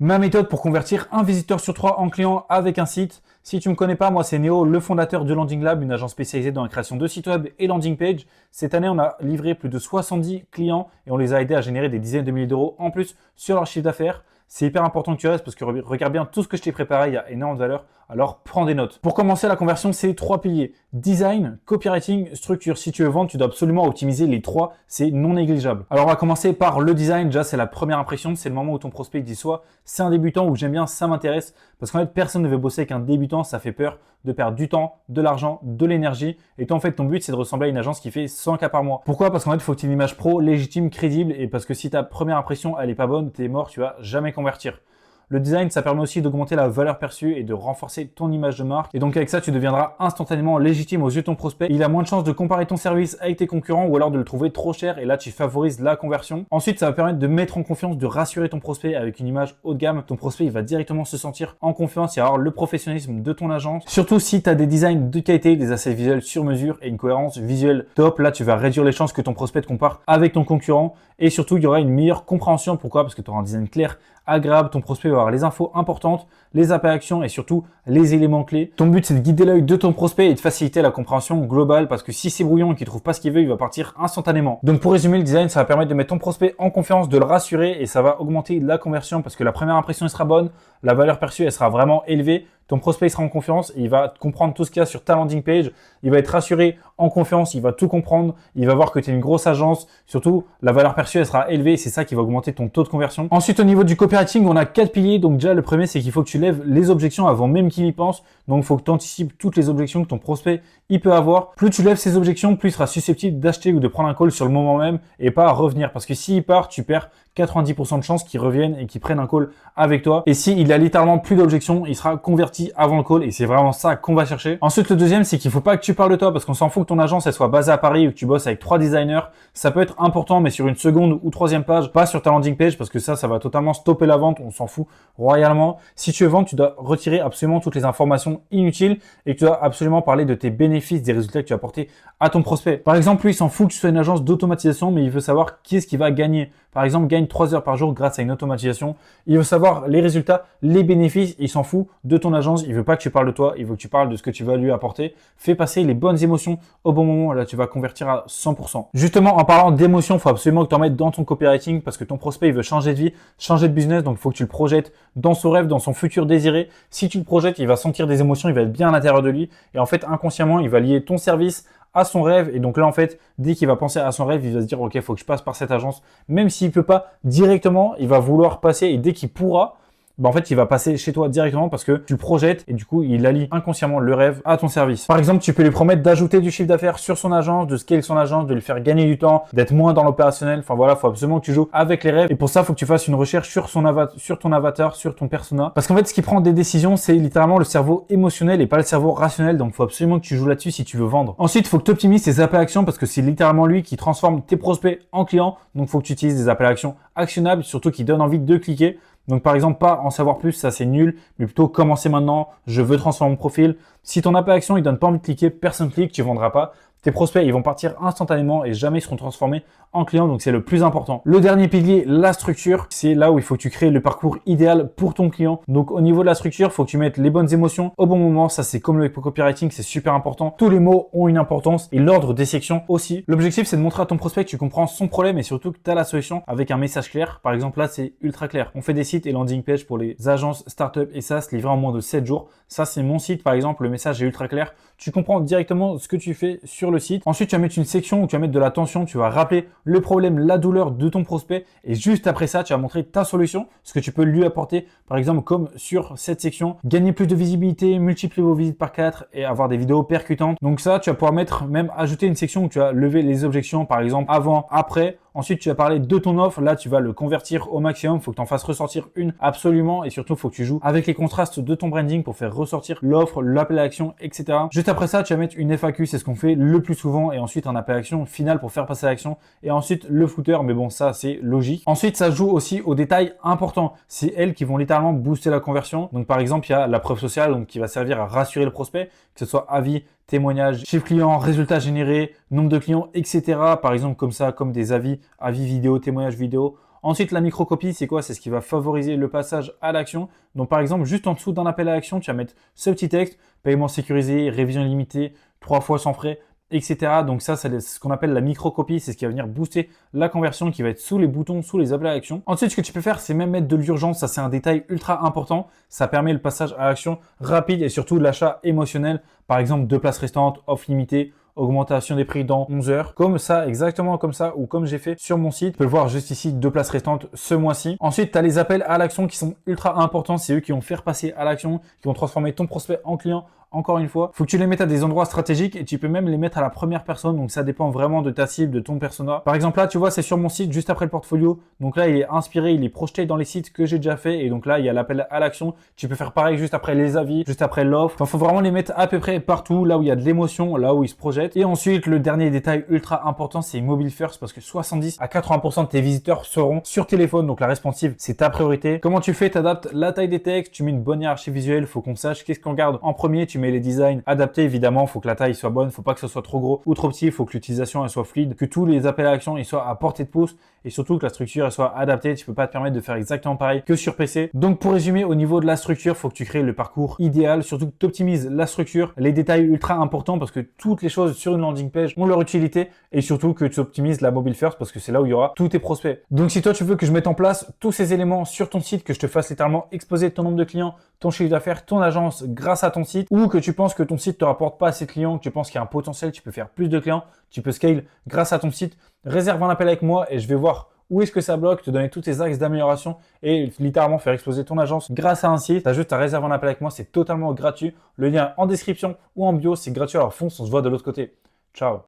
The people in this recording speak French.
Ma méthode pour convertir un visiteur sur 3 en client avec un site. Si tu ne me connais pas, moi c'est Néo, le fondateur de Landing Lab, une agence spécialisée dans la création de sites web et landing page. Cette année, on a livré plus de 70 clients et on les a aidés à générer des dizaines de milliers d'euros en plus sur leur chiffre d'affaires. C'est hyper important que tu restes parce que regarde bien tout ce que je t'ai préparé, il y a énormément de valeur. Alors prends des notes. Pour commencer la conversion, c'est 3 piliers. Design, copywriting, structure. Si tu veux vendre, tu dois absolument optimiser les 3, c'est non négligeable. Alors on va commencer par le design. Déjà, c'est la première impression, c'est le moment où ton prospect dit soit c'est un débutant ou j'aime bien, ça m'intéresse. Parce qu'en fait, personne ne veut bosser avec un débutant, ça fait peur de perdre du temps, de l'argent, de l'énergie. Et toi, en fait, ton but, c'est de ressembler à une agence qui fait 100 cas par mois. Pourquoi? Parce qu'en fait, il faut que tu aies une image pro, légitime, crédible. Et parce que si ta première impression, elle est pas bonne, t'es mort, tu vas jamais convertir. Le design, ça permet aussi d'augmenter la valeur perçue et de renforcer ton image de marque. Et donc avec ça, tu deviendras instantanément légitime aux yeux de ton prospect. Il a moins de chances de comparer ton service avec tes concurrents ou alors de le trouver trop cher et là, tu favorises la conversion. Ensuite, ça va permettre de mettre en confiance, de rassurer ton prospect avec une image haut de gamme. Ton prospect, il va directement se sentir en confiance et avoir le professionnalisme de ton agence. Surtout si tu as des designs de qualité, des assets visuels sur mesure et une cohérence visuelle top. Là, tu vas réduire les chances que ton prospect te compare avec ton concurrent. Et surtout, il y aura une meilleure compréhension. Pourquoi? Parce que tu auras un design clair, agréable, ton prospect va avoir les infos importantes, les appels à action et surtout les éléments clés. Ton but, c'est de guider l'œil de ton prospect et de faciliter la compréhension globale parce que si c'est brouillon et qu'il ne trouve pas ce qu'il veut, il va partir instantanément. Donc pour résumer, le design, ça va permettre de mettre ton prospect en confiance, de le rassurer et ça va augmenter la conversion parce que la première impression elle sera bonne, la valeur perçue elle sera vraiment élevée. Ton prospect il sera en confiance et il va comprendre tout ce qu'il y a sur ta landing page. Il va être rassuré, en confiance, il va tout comprendre. Il va voir que tu es une grosse agence. Surtout, la valeur perçue, elle sera élevée. C'est ça qui va augmenter ton taux de conversion. Ensuite, au niveau du copywriting, on a 4 piliers. Donc déjà, le premier, c'est qu'il faut que tu lèves les objections avant même qu'il y pense. Donc, il faut que tu anticipes toutes les objections que ton prospect il peut avoir. Plus tu lèves ces objections, plus il sera susceptible d'acheter ou de prendre un call sur le moment même et pas à revenir. Parce que s'il part, tu perds 90% de chances qu'il revienne et qu'il prenne un call avec toi. Et s'il a littéralement plus d'objections, il sera converti avant le call et c'est vraiment ça qu'on va chercher. Ensuite, le deuxième, c'est qu'il faut pas que tu parles de toi parce qu'on s'en fout que ton agence elle soit basée à Paris ou que tu bosses avec 3 designers. Ça peut être important, mais sur une seconde ou troisième page, pas sur ta landing page parce que ça va totalement stopper la vente. On s'en fout royalement. Si tu veux vendre, tu dois retirer absolument toutes les informations inutiles et tu dois absolument parler de tes bénéfices, des résultats que tu as apportés à ton prospect. Par exemple, lui, il s'en fout que tu sois une agence d'automatisation, mais il veut savoir qui est-ce qui va gagner. Par exemple, gagne 3 heures par jour grâce à une automatisation. Il veut savoir les résultats, les bénéfices. Il s'en fout de ton agence. Il veut pas que tu parles de toi. Il veut que tu parles de ce que tu vas lui apporter. Fais passer les bonnes émotions au bon moment. Là, tu vas convertir à 100%. Justement, en parlant d'émotions, il faut absolument que tu en mettes dans ton copywriting parce que ton prospect, il veut changer de vie, changer de business. Donc, il faut que tu le projettes dans son rêve, dans son futur désiré. Si tu le projettes, il va sentir des émotions. Il va être bien à l'intérieur de lui. Et en fait, inconsciemment, il va lier ton service à son rêve. Et donc là, en fait, dès qu'il va penser à son rêve, il va se dire, OK, il faut que je passe par cette agence. Même s'il peut pas directement, il va vouloir passer. Et dès qu'il pourra, en fait, il va passer chez toi directement parce que tu le projettes et du coup, il allie inconsciemment le rêve à ton service. Par exemple, tu peux lui promettre d'ajouter du chiffre d'affaires sur son agence, de scaler son agence, de lui faire gagner du temps, d'être moins dans l'opérationnel. Enfin voilà, faut absolument que tu joues avec les rêves. Et pour ça, faut que tu fasses une recherche sur ton avatar, sur ton persona. Parce qu'en fait, ce qui prend des décisions, c'est littéralement le cerveau émotionnel et pas le cerveau rationnel. Donc, faut absolument que tu joues là-dessus si tu veux vendre. Ensuite, faut que tu optimises tes appels à action parce que c'est littéralement lui qui transforme tes prospects en clients. Donc, faut que tu utilises des appels à action actionnables, surtout qui donnent envie de cliquer. Donc par exemple, pas en savoir plus, ça c'est nul, mais plutôt commencer maintenant, je veux transformer mon profil. Si ton appel à action, il donne pas envie de cliquer, personne clique, tu vendras pas. Tes prospects, ils vont partir instantanément et jamais ils seront transformés en clients, donc c'est le plus important. Le dernier pilier, la structure, c'est là où il faut que tu crées le parcours idéal pour ton client. Donc au niveau de la structure, il faut que tu mettes les bonnes émotions au bon moment. Ça, c'est comme le copywriting, c'est super important. Tous les mots ont une importance et l'ordre des sections aussi. L'objectif, c'est de montrer à ton prospect que tu comprends son problème et surtout que tu as la solution avec un message clair. Par exemple, là, c'est ultra clair. On fait des sites et landing page pour les agences, startups et SaaS livrés en moins de 7 jours. Ça, c'est mon site, par exemple. Le message est ultra clair. Tu comprends directement ce que tu fais sur le site. Ensuite, tu vas mettre une section où tu vas mettre de l'attention. Tu vas rappeler le problème, la douleur de ton prospect. Et juste après ça, tu vas montrer ta solution, ce que tu peux lui apporter. Par exemple, comme sur cette section, gagner plus de visibilité, multiplier vos visites par 4 et avoir des vidéos percutantes. Donc ça, tu vas pouvoir même ajouter une section où tu vas lever les objections, par exemple, avant, après. Ensuite, tu vas parler de ton offre. Là, tu vas le convertir au maximum. Il faut que tu en fasses ressortir une absolument. Et surtout, il faut que tu joues avec les contrastes de ton branding pour faire ressortir l'offre, l'appel à l'action, etc. Juste après ça, tu vas mettre une FAQ. C'est ce qu'on fait le plus souvent. Et ensuite, un appel à l'action final pour faire passer à l'action. Et ensuite, le footer. Mais bon, ça, c'est logique. Ensuite, ça joue aussi aux détails importants. C'est elles qui vont littéralement booster la conversion. Donc, par exemple, il y a la preuve sociale donc, qui va servir à rassurer le prospect, que ce soit avis, témoignages, chiffre client, résultats générés, nombre de clients, etc. Par exemple, comme ça, comme des avis vidéo, témoignages vidéo. Ensuite, la microcopie, c'est quoi? C'est ce qui va favoriser le passage à l'action. Donc, par exemple, juste en dessous d'un appel à l'action, tu vas mettre ce petit texte, paiement sécurisé, révision limitée, 3 fois sans frais, etc. Donc ça, c'est ce qu'on appelle la microcopie. C'est ce qui va venir booster la conversion qui va être sous les boutons, sous les appels à l'action. Ensuite, ce que tu peux faire, c'est même mettre de l'urgence. Ça, c'est un détail ultra important. Ça permet le passage à l'action rapide et surtout l'achat émotionnel. Par exemple, 2 places restantes, off limité, augmentation des prix dans 11 heures. Comme ça, exactement comme ça, ou comme j'ai fait sur mon site. Tu peux le voir juste ici, 2 places restantes ce mois-ci. Ensuite, tu as les appels à l'action qui sont ultra importants. C'est eux qui vont faire passer à l'action, qui vont transformer ton prospect en client. Encore une fois, faut que tu les mettes à des endroits stratégiques et tu peux même les mettre à la première personne. Donc ça dépend vraiment de ta cible, de ton persona. Par exemple là, tu vois, c'est sur mon site juste après le portfolio. Donc là, il est inspiré, il est projeté dans les sites que j'ai déjà fait. Et donc là, il y a l'appel à l'action. Tu peux faire pareil juste après les avis, juste après l'offre. Enfin, faut vraiment les mettre à peu près partout, là où il y a de l'émotion, là où ils se projettent. Et ensuite, le dernier détail ultra important, c'est mobile first parce que 70 à 80% de tes visiteurs seront sur téléphone. Donc la responsive, c'est ta priorité. Comment tu fais? T'adaptes la taille des textes, tu mets une bonne hiérarchie visuelle. Faut qu'on sache qu'est-ce qu'on garde en premier. Tu mets les designs adaptés, évidemment, faut que la taille soit bonne, faut pas que ce soit trop gros ou trop petit, il faut que l'utilisation elle soit fluide, que tous les appels à l'action ils soient à portée de pouce et surtout que la structure elle soit adaptée. Tu peux pas te permettre de faire exactement pareil que sur PC. Donc pour résumer, au niveau de la structure, faut que tu crées le parcours idéal, surtout que tu optimises la structure, les détails ultra importants parce que toutes les choses sur une landing page ont leur utilité et surtout que tu optimises la mobile first parce que c'est là où il y aura tous tes prospects. Donc si toi tu veux que je mette en place tous ces éléments sur ton site, que je te fasse littéralement exploser ton nombre de clients, ton chiffre d'affaires, ton agence grâce à ton site, ou que tu penses que ton site te rapporte pas assez de clients, que tu penses qu'il y a un potentiel, tu peux faire plus de clients, tu peux scale grâce à ton site, réserve un appel avec moi et je vais voir où est-ce que ça bloque, te donner tous tes axes d'amélioration et littéralement faire exploser ton agence grâce à un site. Tu as juste à réserver un appel avec moi, c'est totalement gratuit. Le lien en description ou en bio, c'est gratuit. Alors fonce, on se voit de l'autre côté. Ciao.